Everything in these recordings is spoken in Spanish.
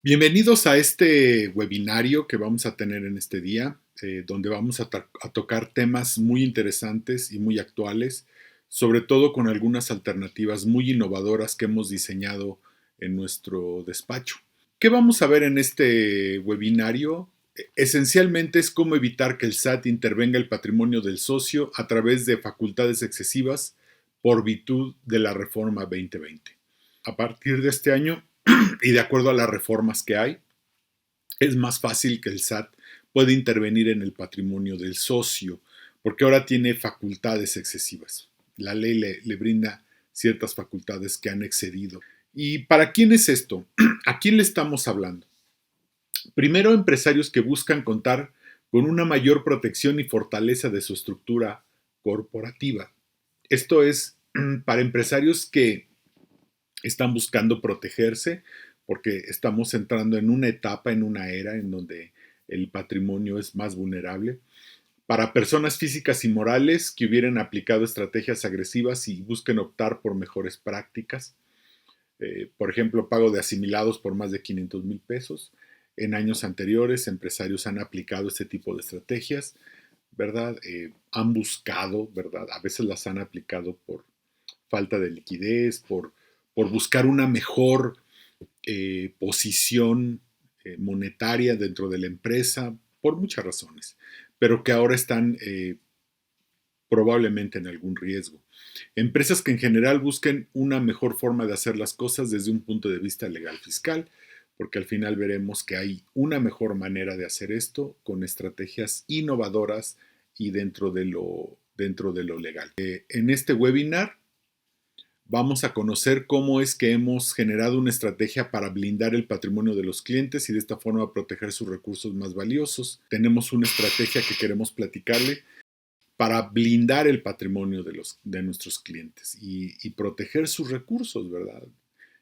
Bienvenidos a este webinario que vamos a tener en este día, donde vamos a tocar temas muy interesantes y muy actuales, sobre todo con algunas alternativas muy innovadoras que hemos diseñado en nuestro despacho. ¿Qué vamos a ver en este webinario? Esencialmente es cómo evitar que el SAT intervenga el patrimonio del socio a través de facultades excesivas por virtud de la reforma 2020. A partir de este año, y de acuerdo a las reformas que hay, es más fácil que el SAT pueda intervenir en el patrimonio del socio, porque ahora tiene facultades excesivas. La ley le brinda ciertas facultades que han excedido. ¿Y para quién es esto? ¿A quién le estamos hablando? Primero, empresarios que buscan contar con una mayor protección y fortaleza de su estructura corporativa. Esto es para empresarios que están buscando protegerse porque estamos entrando en una etapa, en una era en donde el patrimonio es más vulnerable. Para personas físicas y morales que hubieran aplicado estrategias agresivas y busquen optar por mejores prácticas, por ejemplo, pago de asimilados por más de 500,000 pesos. En años anteriores, empresarios han aplicado este tipo de estrategias, ¿verdad? Han buscado, ¿verdad? A veces las han aplicado por falta de liquidez, por buscar una mejor posición monetaria dentro de la empresa, por muchas razones, pero que ahora están probablemente en algún riesgo. Empresas que en general busquen una mejor forma de hacer las cosas desde un punto de vista legal fiscal, porque al final veremos que hay una mejor manera de hacer esto con estrategias innovadoras y dentro de lo legal. En este webinar vamos a conocer cómo es que hemos generado una estrategia para blindar el patrimonio de los clientes y de esta forma proteger sus recursos más valiosos. Tenemos una estrategia que queremos platicarle para blindar el patrimonio de nuestros clientes y proteger sus recursos, ¿verdad?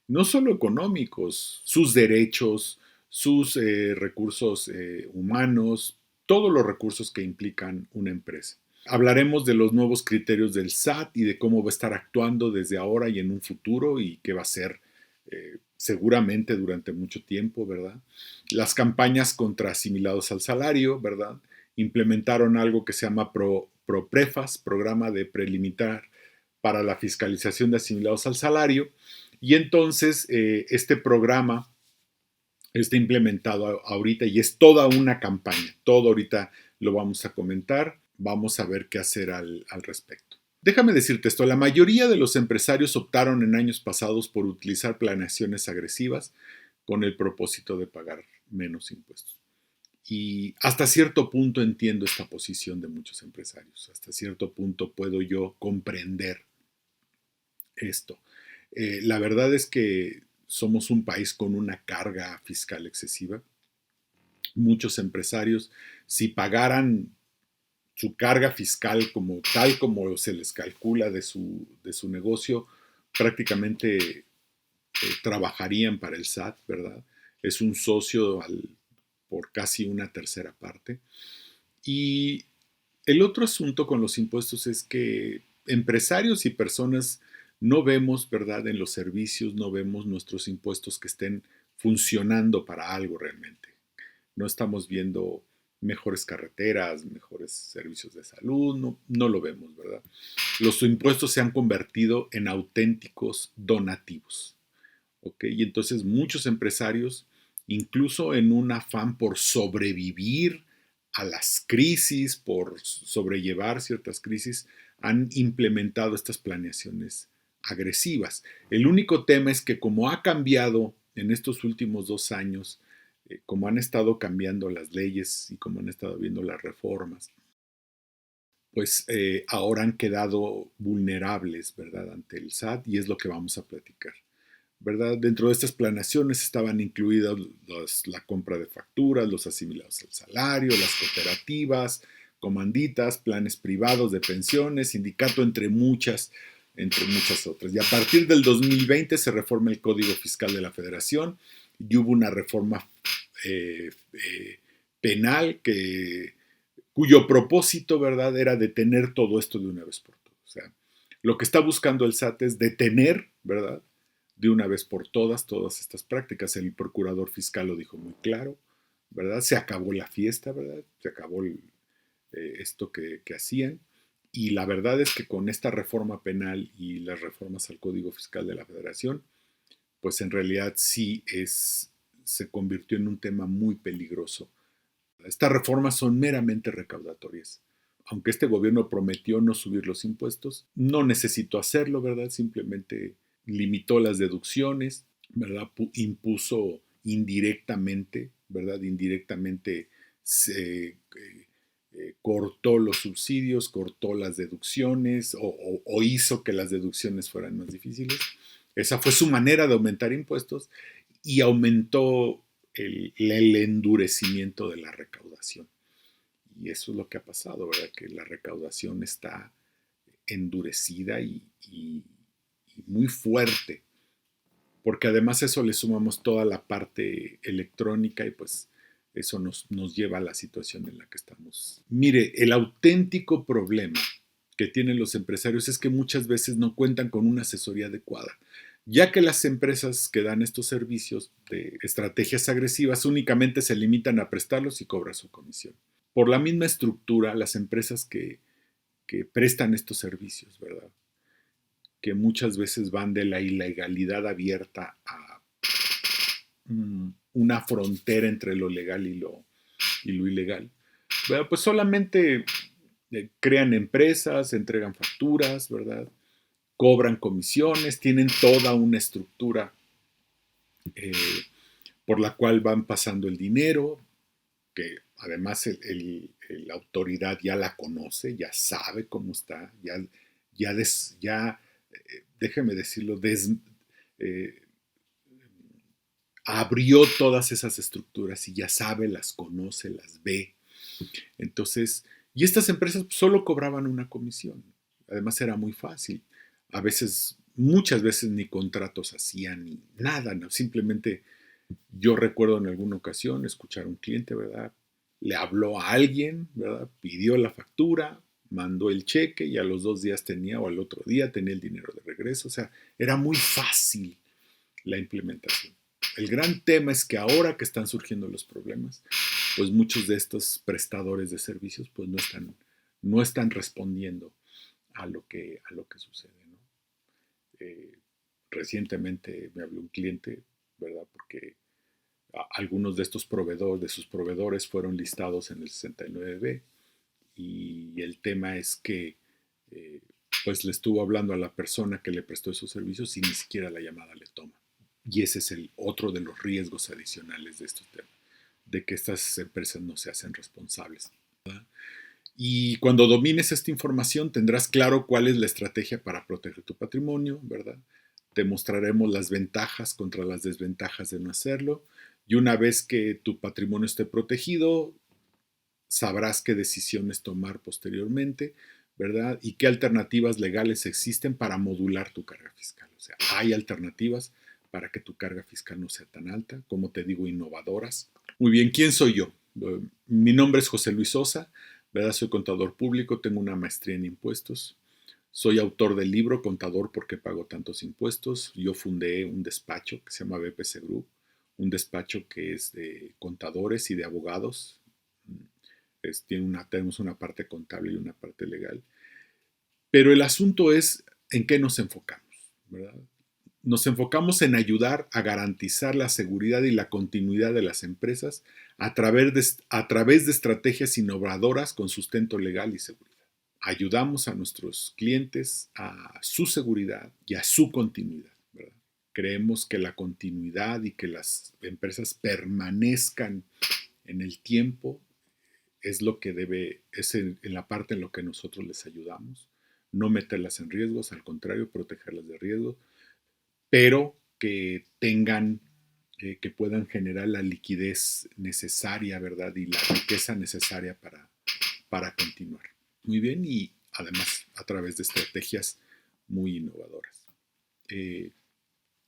No solo económicos, sus derechos, sus recursos humanos, todos los recursos que implican una empresa. Hablaremos de los nuevos criterios del SAT y de cómo va a estar actuando desde ahora y en un futuro y qué va a ser seguramente durante mucho tiempo, ¿verdad? Las campañas contra asimilados al salario, ¿verdad? Implementaron algo que se llama ProPrefas, Programa de Prelimitar para la Fiscalización de Asimilados al Salario, y entonces este programa está implementado ahorita y es toda una campaña. Todo ahorita lo vamos a comentar. Vamos a ver qué hacer al respecto. Déjame decirte esto, la mayoría de los empresarios optaron en años pasados por utilizar planeaciones agresivas con el propósito de pagar menos impuestos. Y hasta cierto punto entiendo esta posición de muchos empresarios. Hasta cierto punto puedo yo comprender esto. La verdad es que somos un país con una carga fiscal excesiva. Muchos empresarios, si pagaran su carga fiscal como tal como se les calcula de su negocio, prácticamente trabajarían para el SAT, ¿verdad? Es un socio por casi una tercera parte. Y el otro asunto con los impuestos es que empresarios y personas no vemos, ¿verdad? En los servicios no vemos nuestros impuestos que estén funcionando para algo realmente. No estamos viendo mejores carreteras, mejores servicios de salud, no lo vemos, ¿verdad? Los impuestos se han convertido en auténticos donativos, ¿ok? Y entonces muchos empresarios, incluso en un afán por sobrevivir a las crisis, por sobrellevar ciertas crisis, han implementado estas planeaciones agresivas. El único tema es que como ha cambiado en estos últimos 2 años, como han estado cambiando las leyes y como han estado viendo las reformas, pues ahora han quedado vulnerables, ¿verdad?, ante el SAT y es lo que vamos a platicar. ¿Verdad? Dentro de estas planeaciones estaban incluidas la compra de facturas, los asimilados al salario, las cooperativas, comanditas, planes privados de pensiones, sindicato, entre muchas otras. Y a partir del 2020 se reforma el Código Fiscal de la Federación y hubo una reforma penal cuyo propósito, ¿verdad?, era detener todo esto de una vez por todas. O sea, lo que está buscando el SAT es detener, ¿verdad?, de una vez por todas estas prácticas. El procurador fiscal lo dijo muy claro, ¿verdad? Se acabó la fiesta, ¿verdad? Se acabó esto que hacían. Y la verdad es que con esta reforma penal y las reformas al Código Fiscal de la Federación, pues en realidad se convirtió en un tema muy peligroso. Estas reformas son meramente recaudatorias. Aunque este gobierno prometió no subir los impuestos, no necesitó hacerlo, ¿verdad? Simplemente limitó las deducciones, ¿verdad? Impuso indirectamente, ¿verdad? Indirectamente cortó los subsidios, cortó las deducciones o hizo que las deducciones fueran más difíciles. Esa fue su manera de aumentar impuestos y aumentó el endurecimiento de la recaudación. Y eso es lo que ha pasado, ¿verdad? Que la recaudación está endurecida y muy fuerte, porque además eso le sumamos toda la parte electrónica y pues eso nos lleva a la situación en la que estamos. Mire, el auténtico problema que tienen los empresarios es que muchas veces no cuentan con una asesoría adecuada, ya que las empresas que dan estos servicios de estrategias agresivas únicamente se limitan a prestarlos y cobrar su comisión. Por la misma estructura, las empresas que prestan estos servicios, ¿verdad? Que muchas veces van de la ilegalidad abierta a una frontera entre lo legal y lo ilegal. Bueno, pues solamente crean empresas, entregan facturas, ¿verdad? Cobran comisiones, tienen toda una estructura eh, por la cual van pasando el dinero, que además la autoridad ya la conoce, ya sabe cómo está, ya déjeme decirlo, eh, abrió todas esas estructuras y ya sabe, las conoce, las ve. Entonces, y estas empresas solo cobraban una comisión. Además era muy fácil. A veces, muchas veces ni contratos hacían ni nada, ¿no? Simplemente yo recuerdo en alguna ocasión escuchar a un cliente, ¿verdad? Le habló a alguien, ¿verdad? Pidió la factura, mandó el cheque y a los 2 días tenía o al otro día tenía el dinero de regreso. O sea, era muy fácil la implementación. El gran tema es que ahora que están surgiendo los problemas, pues muchos de estos prestadores de servicios pues no están respondiendo a lo que sucede, ¿no? Eh, Recientemente me habló un cliente, ¿verdad? Porque algunos de estos proveedores, de sus proveedores, fueron listados en el 69B y el tema es que eh, pues le estuvo hablando a la persona que le prestó esos servicios y ni siquiera la llamada le toma. Y ese es el otro de los riesgos adicionales de estos temas, de que estas empresas no se hacen responsables. Y cuando domines esta información tendrás claro cuál es la estrategia para proteger tu patrimonio, ¿verdad? Te mostraremos las ventajas contra las desventajas de no hacerlo. Y una vez que tu patrimonio esté protegido, sabrás qué decisiones tomar posteriormente, ¿verdad? Y qué alternativas legales existen para modular tu carga fiscal. O sea, hay alternativas para que tu carga fiscal no sea tan alta, como te digo, innovadoras. Muy bien, ¿quién soy yo? Mi nombre es José Luis Sosa, ¿verdad? Soy contador público, tengo una maestría en impuestos. Soy autor del libro Contador, ¿por qué pago tantos impuestos? Yo fundé un despacho que se llama BPC Group, un despacho que es de contadores y de abogados. Tenemos una parte contable y una parte legal. Pero el asunto es en qué nos enfocamos, ¿verdad? Nos enfocamos en ayudar a garantizar la seguridad y la continuidad de las empresas a través de estrategias innovadoras con sustento legal y seguridad. Ayudamos a nuestros clientes a su seguridad y a su continuidad, ¿verdad? Creemos que la continuidad y que las empresas permanezcan en el tiempo es lo que es en la parte en lo que nosotros les ayudamos. No meterlas en riesgos, al contrario, protegerlas de riesgo, pero que tengan, que puedan generar la liquidez necesaria, ¿verdad? Y la riqueza necesaria para continuar. Muy bien, y además a través de estrategias muy innovadoras. Eh,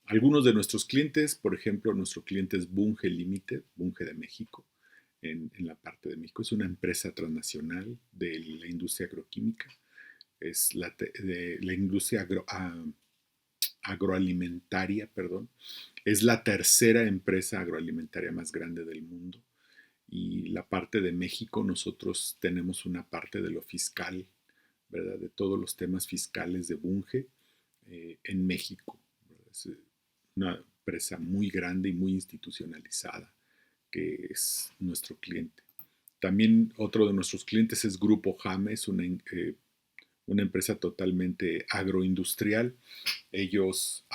Algunos de nuestros clientes, por ejemplo, nuestro cliente es Bunge Limited, Bunge de México, en la parte de México. Es una empresa transnacional de la industria agroquímica. Es de la industria agroalimentaria, perdón. Es la tercera empresa agroalimentaria más grande del mundo. Y la parte de México, nosotros tenemos una parte de lo fiscal, ¿verdad? De todos los temas fiscales de Bunge en México. Es una empresa muy grande y muy institucionalizada, que es nuestro cliente. También otro de nuestros clientes es Grupo James, una empresa totalmente agroindustrial. Ellos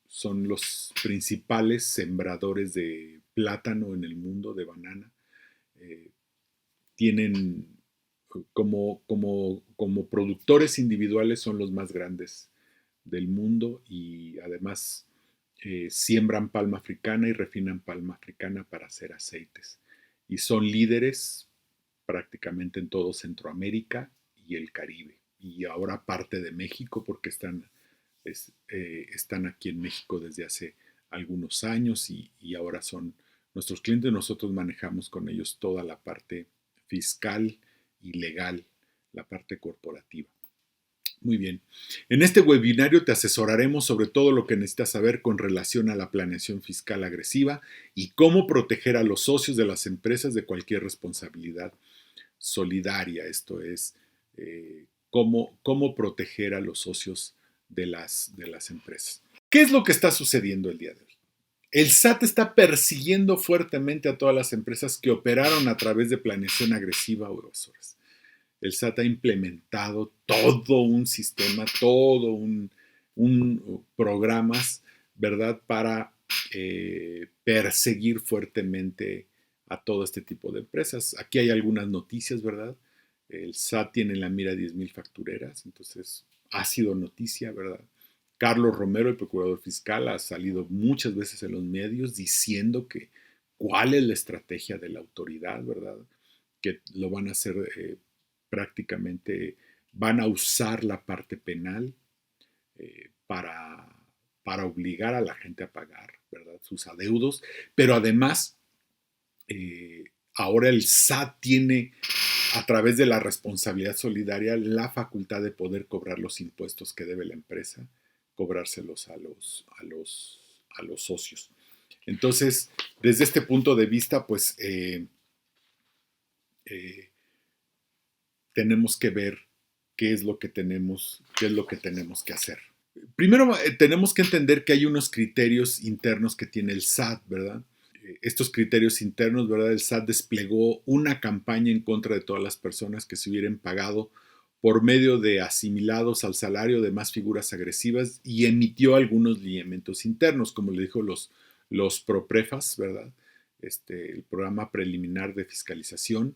son los principales sembradores de plátano en el mundo, de banana. Eh, tienen como productores individuales son los más grandes del mundo y además siembran palma africana y refinan palma africana para hacer aceites. Y son líderes prácticamente en todo Centroamérica y el Caribe. Y ahora parte de México porque están aquí en México desde hace algunos años y ahora son nuestros clientes. Nosotros manejamos con ellos toda la parte fiscal y legal, la parte corporativa. Muy bien. En este webinario te asesoraremos sobre todo lo que necesitas saber con relación a la planeación fiscal agresiva y cómo proteger a los socios de las empresas de cualquier responsabilidad solidaria. Esto es, cómo proteger a los socios de las empresas. ¿Qué es lo que está sucediendo el día de hoy? El SAT está persiguiendo fuertemente a todas las empresas que operaron a través de planeación agresiva o evasoras. El SAT ha implementado todo un sistema, todo un programas, ¿verdad?, para perseguir fuertemente a todo este tipo de empresas. Aquí hay algunas noticias, ¿verdad? El SAT tiene en la mira 10,000 factureras, entonces ha sido noticia, ¿verdad? Carlos Romero, el procurador fiscal, ha salido muchas veces en los medios diciendo que cuál es la estrategia de la autoridad, ¿verdad? Que lo van a hacer prácticamente, van a usar la parte penal para obligar a la gente a pagar, ¿verdad?, sus adeudos, pero además ahora el SAT tiene, a través de la responsabilidad solidaria, la facultad de poder cobrar los impuestos que debe la empresa, cobrárselos a los socios. Entonces, desde este punto de vista, pues tenemos que ver qué es lo que tenemos que hacer. Primero, tenemos que entender que hay unos criterios internos que tiene el SAT, ¿verdad? Estos criterios internos, ¿verdad? El SAT desplegó una campaña en contra de todas las personas que se hubieran pagado por medio de asimilados al salario de más figuras agresivas y emitió algunos lineamientos internos, como le dijo los PROPREFAS, ¿verdad? El programa preliminar de fiscalización,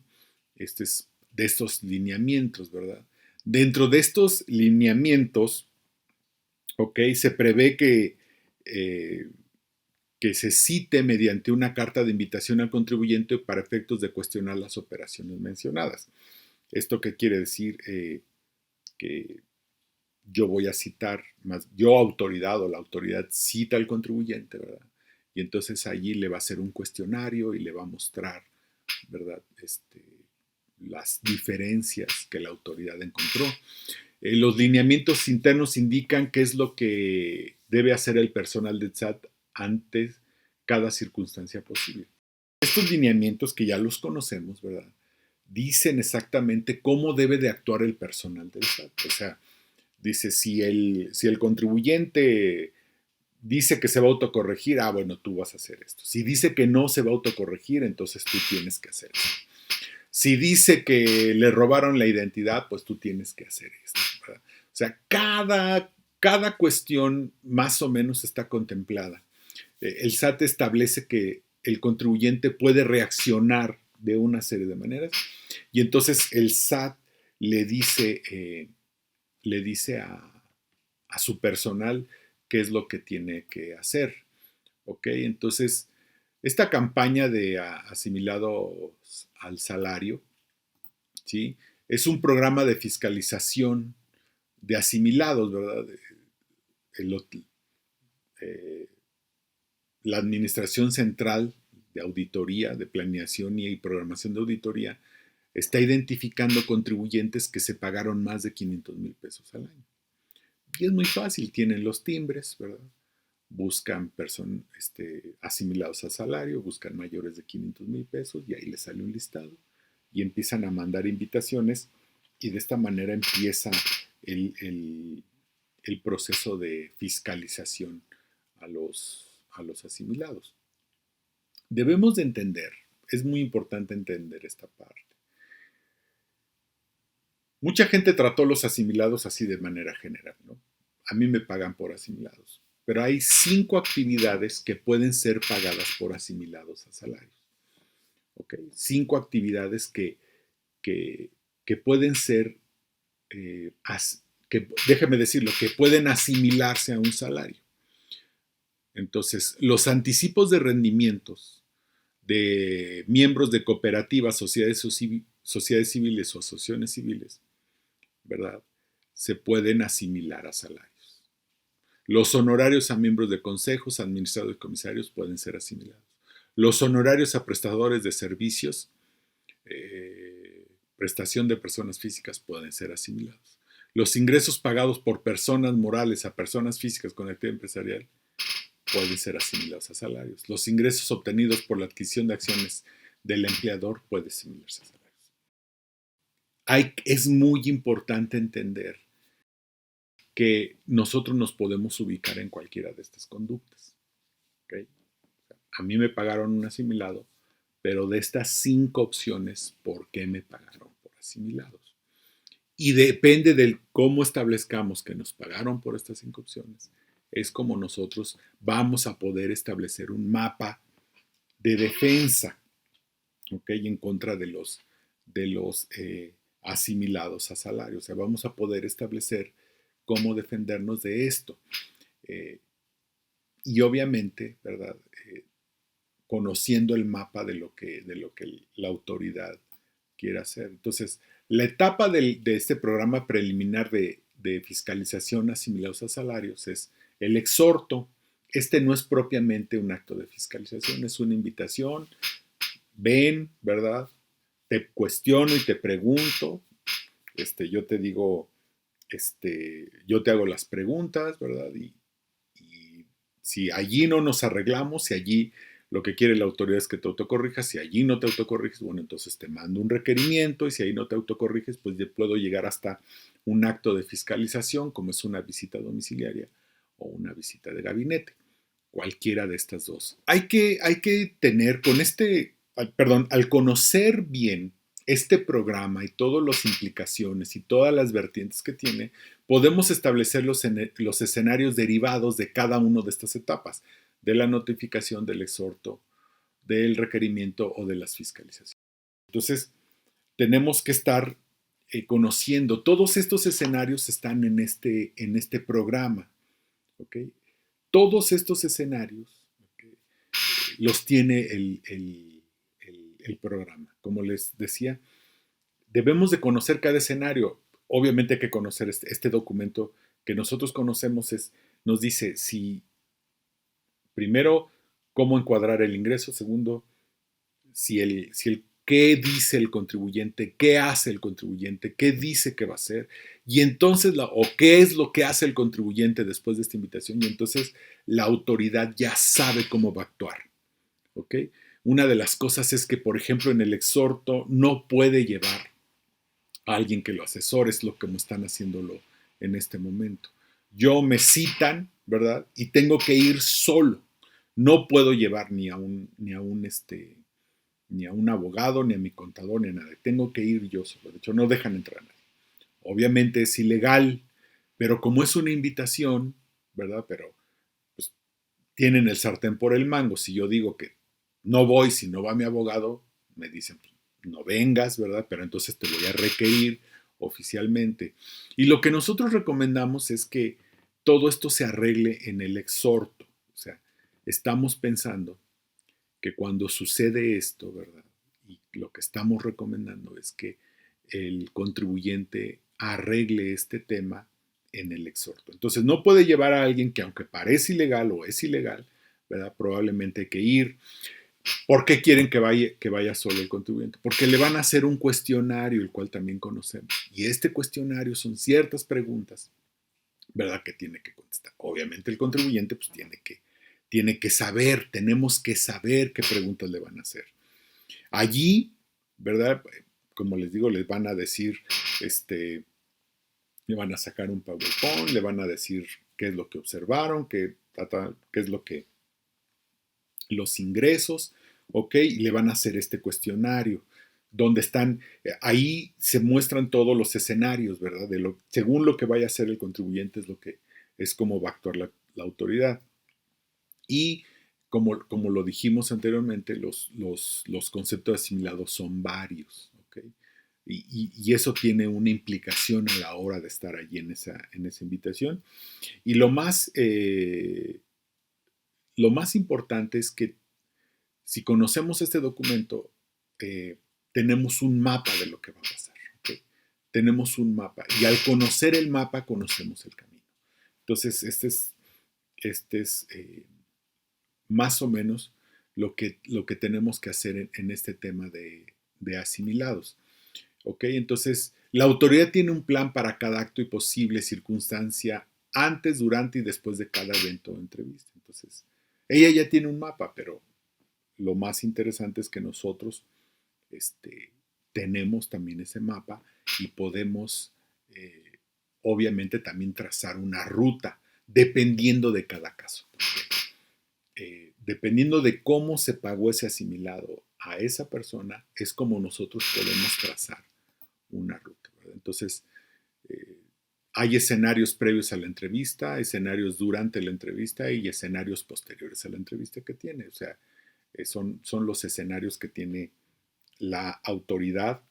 es de estos lineamientos, ¿verdad? Dentro de estos lineamientos, ok, se prevé que se cite mediante una carta de invitación al contribuyente para efectos de cuestionar las operaciones mencionadas. ¿Esto qué quiere decir? Que yo voy a citar, yo autoridad o la autoridad cita al contribuyente, ¿verdad? Y entonces allí le va a hacer un cuestionario y le va a mostrar, ¿verdad?, las diferencias que la autoridad encontró. Los lineamientos internos indican qué es lo que debe hacer el personal del SAT ante cada circunstancia posible. Estos lineamientos, que ya los conocemos, ¿verdad?, dicen exactamente cómo debe de actuar el personal del SAT. O sea, dice, si el contribuyente dice que se va a autocorregir, bueno, tú vas a hacer esto. Si dice que no se va a autocorregir, entonces tú tienes que hacer esto. Si dice que le robaron la identidad, pues tú tienes que hacer esto, ¿verdad? O sea, cada cuestión más o menos está contemplada. El SAT establece que el contribuyente puede reaccionar de una serie de maneras y entonces el SAT le dice a su personal qué es lo que tiene que hacer. ¿Ok? Entonces, esta campaña de asimilados al salario, ¿sí?, es un programa de fiscalización de asimilados, ¿verdad? La Administración Central de Auditoría, de Planeación y Programación de Auditoría está identificando contribuyentes que se pagaron más de 500,000 pesos al año. Y es muy fácil, tienen los timbres, ¿verdad? Buscan asimilados a salario, buscan mayores de 500,000 pesos y ahí les sale un listado y empiezan a mandar invitaciones y de esta manera empieza el proceso de fiscalización a los asimilados. Debemos de entender, es muy importante entender esta parte. Mucha gente trató los asimilados así de manera general, ¿no? A mí me pagan por asimilados, pero hay 5 actividades que pueden ser pagadas por asimilados a salarios. ¿Ok? 5 actividades que pueden ser, déjeme decirlo, que pueden asimilarse a un salario. Entonces, los anticipos de rendimientos de miembros de cooperativas, sociedades civiles o asociaciones civiles, ¿verdad? Se pueden asimilar a salarios. Los honorarios a miembros de consejos, administradores y comisarios pueden ser asimilados. Los honorarios a prestadores de servicios, prestación de personas físicas pueden ser asimilados. Los ingresos pagados por personas morales a personas físicas con actividad empresarial pueden ser asimilados a salarios. Los ingresos obtenidos por la adquisición de acciones del empleador pueden asimilarse a salarios. Es muy importante entender que nosotros nos podemos ubicar en cualquiera de estas conductas. ¿Okay? A mí me pagaron un asimilado, pero de estas 5 opciones, ¿por qué me pagaron por asimilados? Y depende de cómo establezcamos que nos pagaron por estas 5 opciones, es como nosotros vamos a poder establecer un mapa de defensa, ¿okay? En contra de los asimilados a salario. O sea, vamos a poder establecer cómo defendernos de esto. Y obviamente, ¿verdad? Conociendo el mapa de lo que la autoridad quiere hacer. Entonces, la etapa de este programa preliminar de fiscalización asimilados a salarios es el exhorto. Este no es propiamente un acto de fiscalización, es una invitación. Ven, ¿verdad? Te cuestiono y te pregunto. Yo te digo, yo te hago las preguntas, ¿verdad? Y si allí no nos arreglamos, si allí lo que quiere la autoridad es que te autocorrijas, si allí no te autocorriges, bueno, entonces te mando un requerimiento y si ahí no te autocorriges, pues ya puedo llegar hasta un acto de fiscalización, como es una visita domiciliaria o una visita de gabinete, cualquiera de estas dos. Hay que tener al conocer bien este programa y todas las implicaciones y todas las vertientes que tiene, podemos establecer los escenarios derivados de cada una de estas etapas, de la notificación, del exhorto, del requerimiento o de las fiscalizaciones. Entonces, tenemos que estar conociendo. Todos estos escenarios están en este programa. ¿Okay? Todos estos escenarios, ¿okay? Los tiene el programa. Como les decía, debemos de conocer cada escenario. Obviamente hay que conocer este documento que nosotros conocemos, nos dice si, primero, cómo encuadrar el ingreso. Segundo, qué dice el contribuyente, qué hace el contribuyente, qué dice que va a hacer, y entonces, o qué es lo que hace el contribuyente después de esta invitación, y entonces la autoridad ya sabe cómo va a actuar. ¿Ok? Una de las cosas es que, por ejemplo, en el exhorto no puede llevar a alguien que lo asesore, es lo que me están haciéndolo en este momento. Yo me citan, ¿verdad? Y tengo que ir solo. No puedo llevar ni a un abogado, ni a mi contador, ni a nadie. Tengo que ir yo solo. De hecho, no dejan entrar a nadie. Obviamente es ilegal, pero como es una invitación, ¿verdad? Pero pues, tienen el sartén por el mango. Si yo digo que no voy, si no va mi abogado, me dicen, pues, no vengas, ¿verdad? Pero entonces te voy a requerir oficialmente. Y lo que nosotros recomendamos es que todo esto se arregle en el exhorto. O sea, estamos pensando que cuando sucede esto, ¿verdad? Y lo que estamos recomendando es que el contribuyente arregle este tema en el exhorto. Entonces, no puede llevar a alguien que, aunque parece ilegal o es ilegal, ¿verdad? Probablemente hay que ir. ¿Por qué quieren que vaya solo el contribuyente? Porque le van a hacer un cuestionario, el cual también conocemos. Y este cuestionario son ciertas preguntas ¿verdad? Que tiene que contestar. Obviamente el contribuyente pues tiene que saber, tenemos que saber qué preguntas le van a hacer. Allí, ¿verdad? Como les digo, les van a decir, le van a sacar un PowerPoint, le van a decir qué es lo que observaron, qué es lo que, los ingresos, ¿ok? Y le van a hacer este cuestionario, donde están, ahí se muestran todos los escenarios, ¿verdad? Según lo que vaya a hacer el contribuyente es cómo va a actuar la autoridad. Y como lo dijimos anteriormente, los conceptos asimilados son varios, ¿ok? Y eso tiene una implicación a la hora de estar allí en esa invitación. Y lo más importante es que si conocemos este documento, eh, tenemos un mapa de lo que va a pasar, ¿ok? Tenemos un mapa y al conocer el mapa conocemos el camino. Entonces, este es más o menos lo que tenemos que hacer en este tema de asimilados. ¿Ok? Entonces, la autoridad tiene un plan para cada acto y posible circunstancia antes, durante y después de cada evento o entrevista. Entonces, ella ya tiene un mapa, pero lo más interesante es que nosotros este, tenemos también ese mapa y podemos, obviamente, también trazar una ruta dependiendo de cada caso. Dependiendo de cómo se pagó ese asimilado a esa persona, es como nosotros podemos trazar una ruta, ¿verdad? Entonces, eh, hay escenarios previos a la entrevista, escenarios durante la entrevista y escenarios posteriores a la entrevista que tiene. O sea, son los escenarios que tiene la autoridad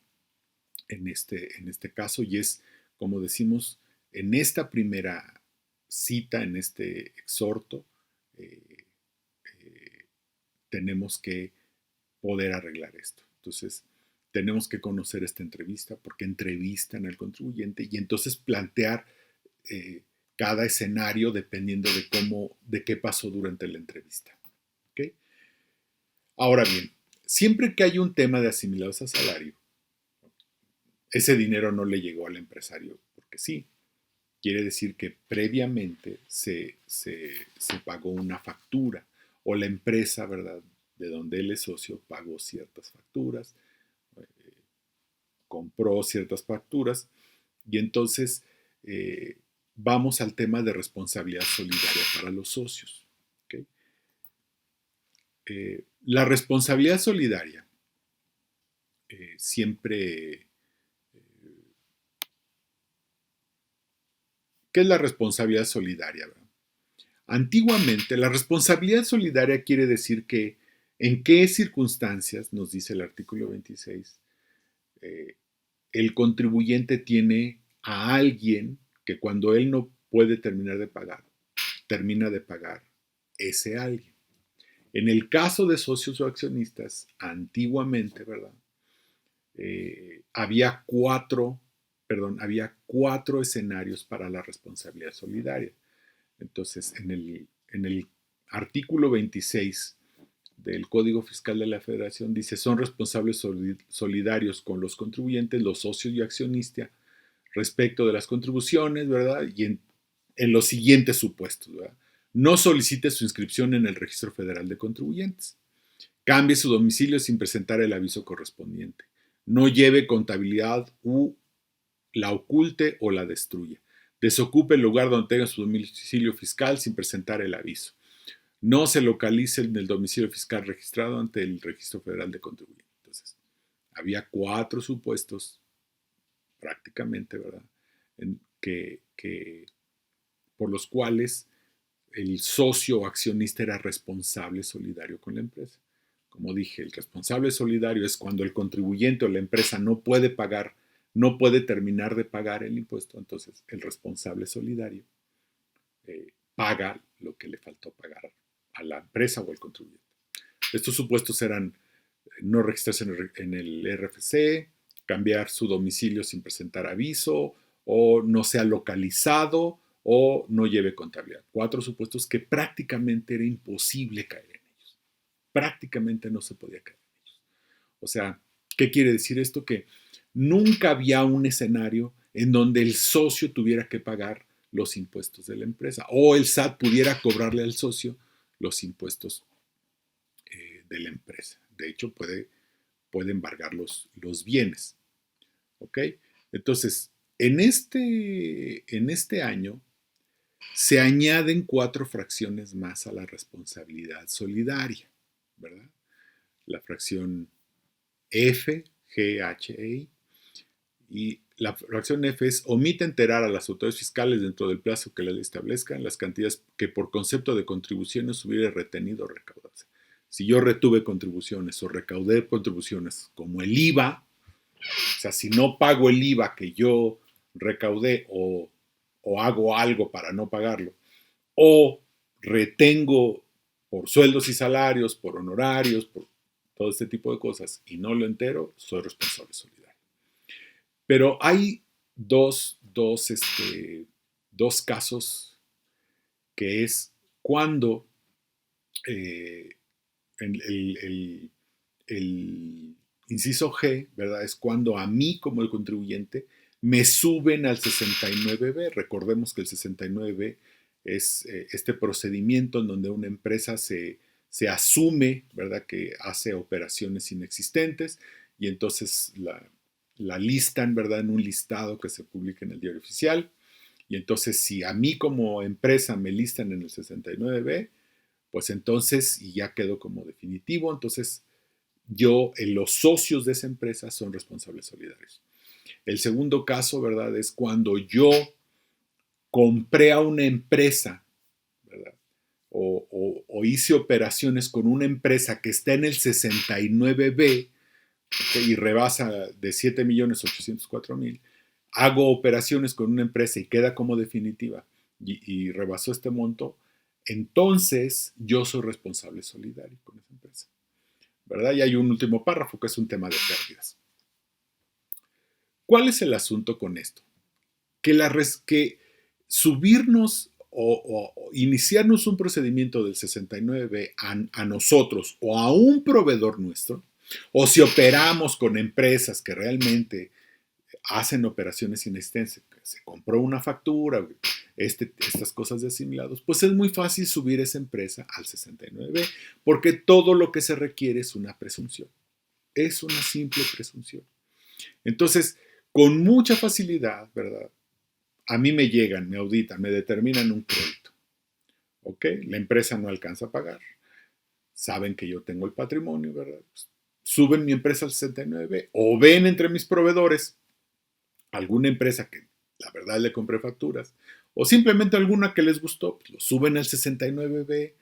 en este caso y es, como decimos, en esta primera cita, en este exhorto, eh, eh, tenemos que poder arreglar esto. Entonces, tenemos que conocer esta entrevista porque entrevistan al contribuyente y entonces plantear eh, cada escenario dependiendo de qué pasó durante la entrevista. ¿Okay? Ahora bien, siempre que hay un tema de asimilados a salario, ese dinero no le llegó al empresario porque sí. Quiere decir que previamente se pagó una factura o la empresa, ¿verdad? De donde él es socio pagó ciertas facturas, eh, compró ciertas facturas y entonces vamos al tema de responsabilidad solidaria para los socios. ¿Okay? La responsabilidad solidaria siempre... ¿Qué es la responsabilidad solidaria? ¿Verdad? Antiguamente, la responsabilidad solidaria quiere decir que en qué circunstancias, nos dice el artículo 26, eh, el contribuyente tiene a alguien que cuando él no puede terminar de pagar, termina de pagar ese alguien. En el caso de socios o accionistas, antiguamente, ¿verdad? Había cuatro escenarios para la responsabilidad solidaria. Entonces, en el artículo 26 del Código Fiscal de la Federación dice, son responsables solidarios con los contribuyentes, los socios y accionistas respecto de las contribuciones, ¿verdad? Y en los siguientes supuestos, ¿verdad? No solicite su inscripción en el Registro Federal de Contribuyentes. Cambie su domicilio sin presentar el aviso correspondiente. No lleve contabilidad u la oculte o la destruya. Desocupe el lugar donde tenga su domicilio fiscal sin presentar el aviso. No se localice en el domicilio fiscal registrado ante el Registro Federal de Contribuyentes. Entonces, había cuatro supuestos prácticamente, ¿verdad? Por los cuales el socio o accionista era responsable solidario con la empresa. Como dije, el responsable solidario es cuando el contribuyente o la empresa no puede pagar, no puede terminar de pagar el impuesto, entonces el responsable solidario paga lo que le faltó pagar a la empresa o al contribuyente. Estos supuestos eran no registrarse en el RFC, cambiar su domicilio sin presentar aviso, o no sea localizado, o no lleve contabilidad. Cuatro supuestos que prácticamente era imposible caer en ellos. Prácticamente no se podía caer en ellos. O sea, ¿qué quiere decir esto? Que nunca había un escenario en donde el socio tuviera que pagar los impuestos de la empresa. O el SAT pudiera cobrarle al socio los impuestos de la empresa. De hecho, puede embargar los bienes. ¿Ok? Entonces, en este año se añaden 4 fracciones más a la responsabilidad solidaria, ¿verdad? La fracción F, G, H, E, I. Y la fracción F es: omite enterar a las autoridades fiscales dentro del plazo que la ley establezca las cantidades que por concepto de contribuciones hubiera retenido o recaudado. Si yo retuve contribuciones o recaudé contribuciones como el IVA, o sea, si no pago el IVA que yo recaudé o hago algo para no pagarlo, o retengo por sueldos y salarios, por honorarios, por todo este tipo de cosas y no lo entero, soy responsable solidario. Pero hay dos casos, que es cuando el inciso G, ¿verdad? Es cuando a mí como el contribuyente me suben al 69B. Recordemos que el 69B es este procedimiento en donde una empresa se asume, ¿verdad?, que hace operaciones inexistentes y entonces la listan, ¿verdad?, en un listado que se publica en el Diario Oficial. Y entonces, si a mí como empresa me listan en el 69B, pues entonces, y ya quedó como definitivo, entonces los socios de esa empresa son responsables solidarios. El segundo caso, ¿verdad?, es cuando yo compré a una empresa, ¿verdad?, o hice operaciones con una empresa que está en el 69B, ¿okay?, y rebasa de 7.804.000, hago operaciones con una empresa y queda como definitiva y rebasó este monto, entonces yo soy responsable solidario con esa empresa, ¿verdad? Y hay un último párrafo que es un tema de pérdidas. ¿Cuál es el asunto con esto? Que subirnos o iniciarnos un procedimiento del 69B a nosotros o a un proveedor nuestro, o si operamos con empresas que realmente hacen operaciones inexistentes, se compró una factura, estas cosas de asimilados, pues es muy fácil subir esa empresa al 69B, porque todo lo que se requiere es una presunción. Es una simple presunción. Entonces, con mucha facilidad, ¿verdad?, a mí me llegan, me auditan, me determinan un crédito. ¿Ok? La empresa no alcanza a pagar. Saben que yo tengo el patrimonio, ¿verdad? Pues, suben mi empresa al 69B o ven entre mis proveedores alguna empresa que la verdad le compré facturas o simplemente alguna que les gustó, pues lo suben al 69B,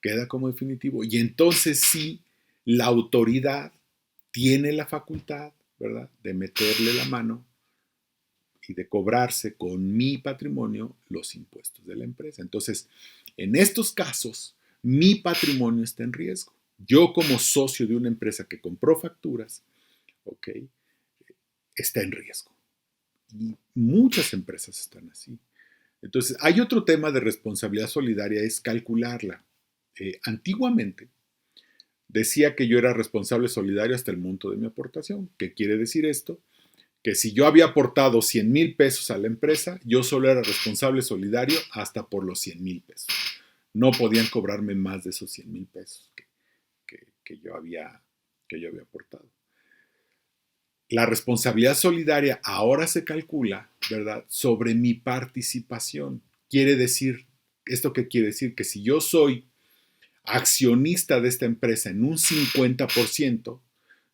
queda como definitivo y entonces sí, la autoridad tiene la facultad, ¿verdad?, de meterle la mano y de cobrarse con mi patrimonio los impuestos de la empresa. Entonces, en estos casos, mi patrimonio está en riesgo. Yo como socio de una empresa que compró facturas, ¿ok?, está en riesgo. Y muchas empresas están así. Entonces, hay otro tema de responsabilidad solidaria, es calcularla. Antiguamente decía que yo era responsable solidario hasta el monto de mi aportación. ¿Qué quiere decir esto? Que si yo había aportado 100,000 pesos a la empresa, yo solo era responsable solidario hasta por los 100,000 pesos. No podían cobrarme más de esos 100,000 pesos que yo había aportado. La responsabilidad solidaria ahora se calcula, ¿verdad?, sobre mi participación. ¿Esto qué quiere decir? Que si yo soy accionista de esta empresa en un 50%,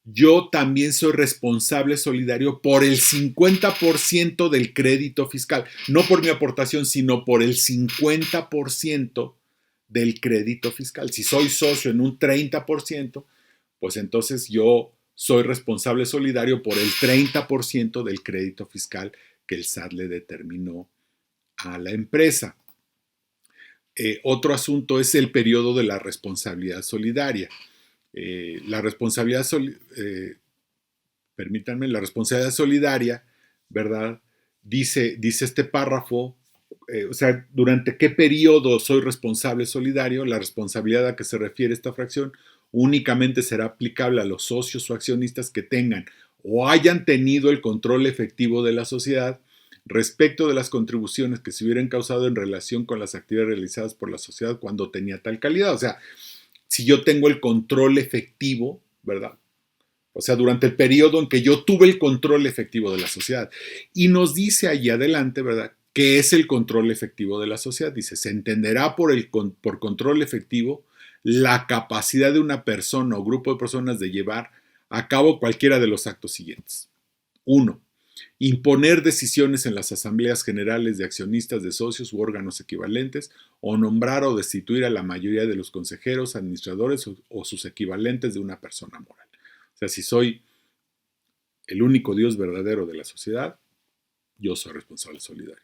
yo también soy responsable solidario por el 50% del crédito fiscal. No por mi aportación, sino por el 50% del crédito fiscal. Si soy socio en un 30%, pues entonces yo soy responsable solidario por el 30% del crédito fiscal que el SAT le determinó a la empresa. Otro asunto es el periodo de la responsabilidad solidaria. La responsabilidad solidaria, ¿verdad?, dice este párrafo, o sea, durante qué periodo soy responsable solidario. La responsabilidad a que se refiere esta fracción únicamente será aplicable a los socios o accionistas que tengan o hayan tenido el control efectivo de la sociedad respecto de las contribuciones que se hubieran causado en relación con las actividades realizadas por la sociedad cuando tenía tal calidad. O sea, si yo tengo el control efectivo, ¿verdad? O sea, durante el periodo en que yo tuve el control efectivo de la sociedad. Y nos dice allí adelante, ¿verdad? ¿Qué es el control efectivo de la sociedad? Dice, se entenderá por control efectivo la capacidad de una persona o grupo de personas de llevar a cabo cualquiera de los actos siguientes. 1. Imponer decisiones en las asambleas generales de accionistas, de socios u órganos equivalentes, o nombrar o destituir a la mayoría de los consejeros, administradores o sus equivalentes de una persona moral. O sea, si soy el único Dios verdadero de la sociedad, yo soy responsable solidario.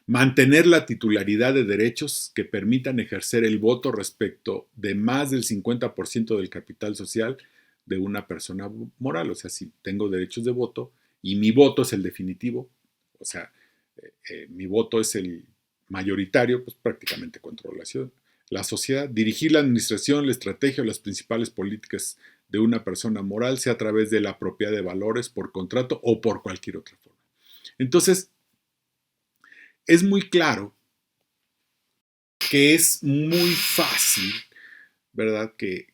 Mantener la titularidad de derechos que permitan ejercer el voto respecto de más del 50% del capital social de una persona moral. O sea, si tengo derechos de voto y mi voto es el definitivo, o sea, mi voto es el mayoritario, pues prácticamente controlo la sociedad. Dirigir la administración, la estrategia o las principales políticas de una persona moral, sea a través de la propiedad de valores, por contrato o por cualquier otra forma. Entonces, es muy claro que es muy fácil, ¿verdad? Que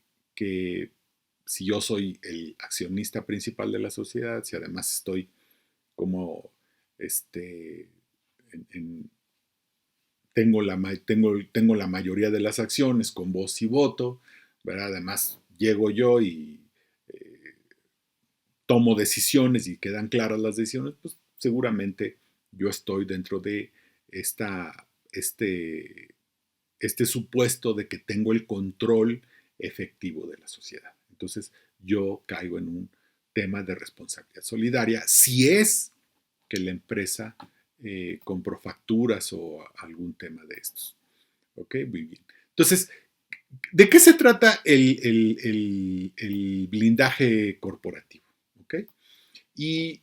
si yo soy el accionista principal de la sociedad, si además estoy como en, en, tengo la mayoría de las acciones con voz y voto, ¿verdad? Además llego yo y eh, tomo decisiones y quedan claras las decisiones, pues seguramente yo estoy dentro de esta, este, este supuesto de que tengo el control efectivo de la sociedad. Entonces yo caigo en un tema de responsabilidad solidaria si es que la empresa compró facturas o algún tema de estos. ¿Ok? Muy bien. Entonces, ¿de qué se trata el blindaje corporativo? ¿Ok? Y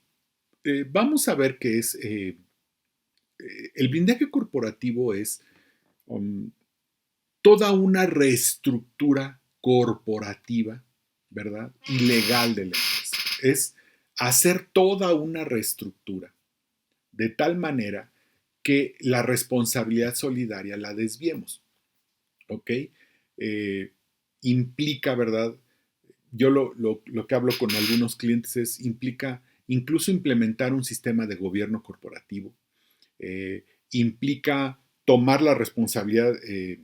vamos a ver qué es. El blindaje corporativo es um, toda una reestructura corporativa, ¿verdad? Y legal de la empresa. Es hacer toda una reestructura de tal manera que la responsabilidad solidaria la desviemos, ¿ok? Eh, implica, ¿verdad? Yo lo que hablo con algunos clientes es, implica incluso implementar un sistema de gobierno corporativo, implica tomar la responsabilidad, eh,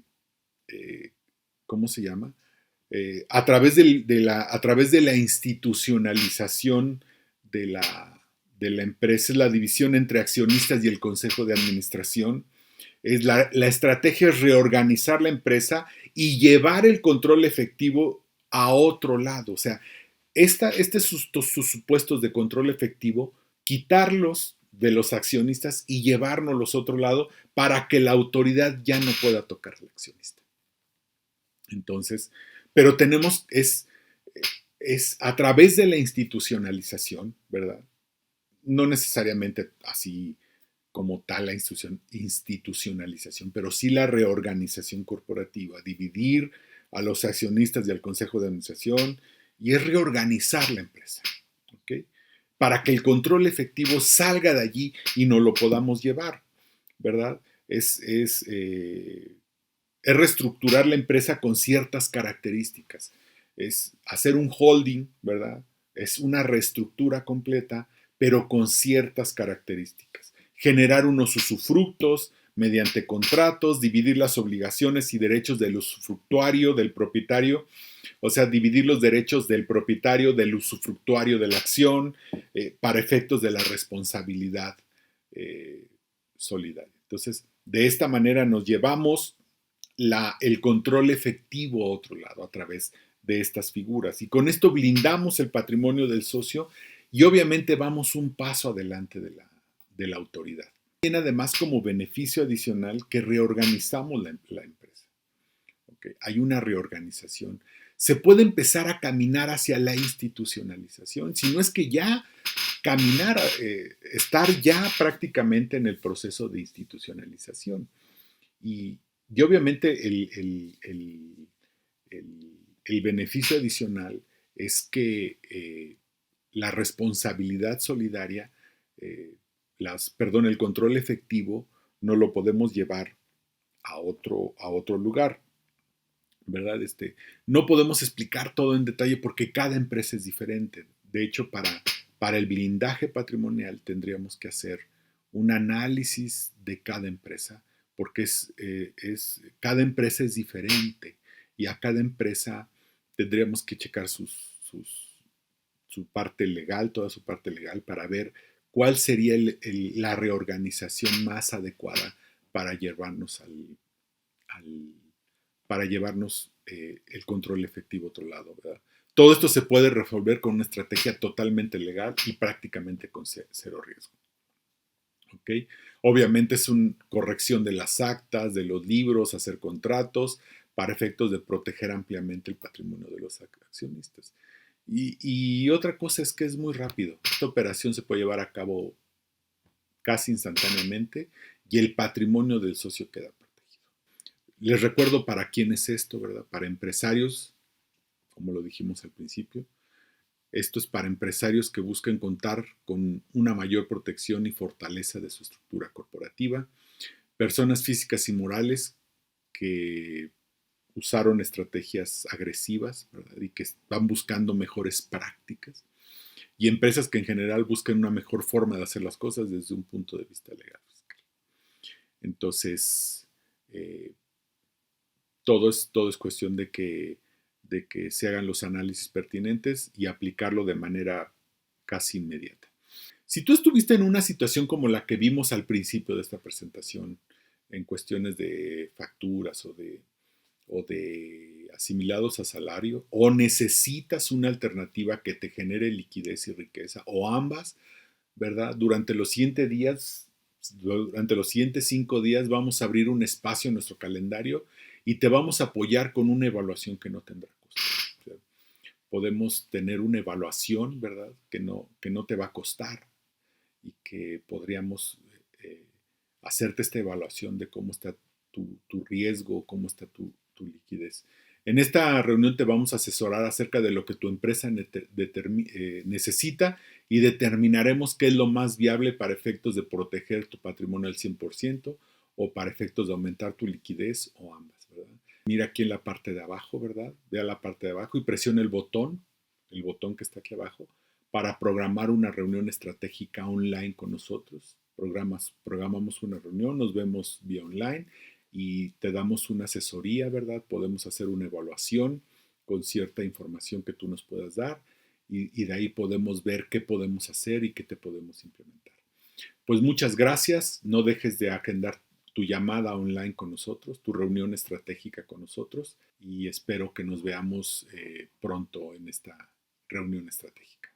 ¿cómo se llama? A través de la institucionalización de de la empresa, es la división entre accionistas y el consejo de administración. La estrategia es reorganizar la empresa y llevar el control efectivo a otro lado. O sea, sus supuestos de control efectivo, quitarlos de los accionistas y llevárnoslos a otro lado para que la autoridad ya no pueda tocar al accionista. Entonces, pero es a través de la institucionalización, ¿verdad? No necesariamente así como tal la institucionalización, pero sí la reorganización corporativa, dividir a los accionistas y al consejo de administración, y es reorganizar la empresa, ¿ok? Para que el control efectivo salga de allí y no lo podamos llevar, ¿verdad? Es reestructurar la empresa con ciertas características, es hacer un holding, ¿verdad? Es una reestructura completa, pero con ciertas características. Generar unos usufructos mediante contratos, dividir las obligaciones y derechos del usufructuario, del propietario, o sea, dividir los derechos del propietario, del usufructuario de la acción, para efectos de la responsabilidad eh, solidaria. Entonces, de esta manera nos llevamos el control efectivo a otro lado a través de estas figuras. Y con esto blindamos el patrimonio del socio y obviamente vamos un paso adelante de la autoridad. Tiene además como beneficio adicional que reorganizamos la empresa. ¿Okay? Hay una reorganización. Se puede empezar a caminar hacia la institucionalización, si no es que ya caminar, estar ya prácticamente en el proceso de institucionalización. Y, y obviamente el beneficio adicional es que la responsabilidad solidaria el control efectivo no lo podemos llevar a otro lugar, ¿verdad? No podemos explicar todo en detalle porque cada empresa es diferente. De hecho, para el blindaje patrimonial tendríamos que hacer un análisis de cada empresa, porque cada empresa es diferente y a cada empresa tendríamos que checar su parte legal, toda su parte legal, para ver cuál sería la reorganización más adecuada para llevarnos al para llevarnos el control efectivo a otro lado, ¿verdad? Todo esto se puede resolver con una estrategia totalmente legal y prácticamente con cero riesgo. ¿Okay? Obviamente es una corrección de las actas, de los libros, hacer contratos para efectos de proteger ampliamente el patrimonio de los accionistas. Y otra cosa es que es muy rápido. Esta operación se puede llevar a cabo casi instantáneamente y el patrimonio del socio queda protegido. Les recuerdo para quién es esto, ¿verdad? Para empresarios, como lo dijimos al principio. Esto es para empresarios que buscan contar con una mayor protección y fortaleza de su estructura corporativa. Personas físicas y morales que usaron estrategias agresivas, ¿verdad? Y que van buscando mejores prácticas. Y empresas que en general buscan una mejor forma de hacer las cosas desde un punto de vista legal fiscal. Entonces, todo es cuestión de que se hagan los análisis pertinentes y aplicarlo de manera casi inmediata. Si tú estuviste en una situación como la que vimos al principio de esta presentación, en cuestiones de facturas o de asimilados a salario, o necesitas una alternativa que te genere liquidez y riqueza, o ambas, ¿verdad? Durante los siguientes 5 días vamos a abrir un espacio en nuestro calendario y te vamos a apoyar con una evaluación que no tendrá costo. O sea, podemos tener una evaluación, ¿verdad? Que no te va a costar y que podríamos eh, hacerte esta evaluación de cómo está tu riesgo, cómo está tu liquidez. En esta reunión te vamos a asesorar acerca de lo que tu empresa necesita y determinaremos qué es lo más viable para efectos de proteger tu patrimonio al 100% o para efectos de aumentar tu liquidez o ambas, ¿verdad? Mira aquí en la parte de abajo, ¿verdad? Ve a la parte de abajo y presiona el botón que está aquí abajo, para programar una reunión estratégica online con nosotros. Programamos una reunión, nos vemos vía online y te damos una asesoría, ¿verdad? Podemos hacer una evaluación con cierta información que tú nos puedas dar y de ahí podemos ver qué podemos hacer y qué te podemos implementar. Pues muchas gracias, no dejes de agendar tu llamada online con nosotros, tu reunión estratégica con nosotros y espero que nos veamos pronto en esta reunión estratégica.